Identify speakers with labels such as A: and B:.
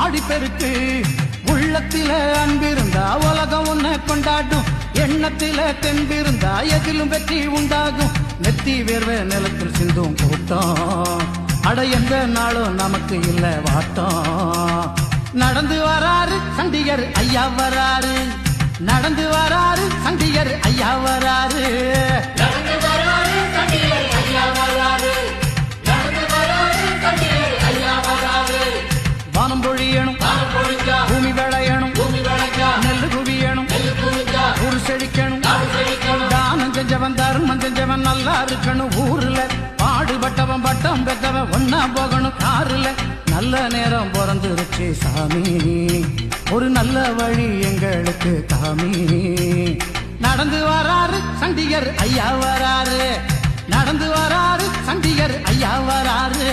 A: ஆடி பெருக்கு. உள்ளத்தில அன்பிருந்தா உலகம் உன்னை கொண்டாடும். எண்ணத்தில தென்பிருந்தா எதிலும் வெற்றி உண்டாகும். நெத்தி வேர்வை நிலத்தில் சிந்தும் கூட்டம், அட எந்த நாளும் நமக்கு இல்ல வாட்டம். நடந்து வராரு சண்டிகர் ஐயா வராரு, நடந்து வராரு சண்டிகர் ஐயா வராரு. வானம் பொழியணும், பூமி விளையணும், நெல்லு குவியணும், ஊர் செழிக்கணும். தானம் செஞ்சவன் தர்மம் செஞ்சவன் நல்லா இருக்கணும். ஊர்ல பாடுபட்டவன் பட்டம் பெற்றவன் ஒன்னா போகணும். காருல நல்ல நேரம் பிறந்துருச்சு சாமி, ஒரு நல்ல வழி எங்களுக்கு காமி. நடந்து வராரு சண்டிகர் ஐயா வராரு, நடந்து வராரு சண்டிகர் ஐயா வராரு.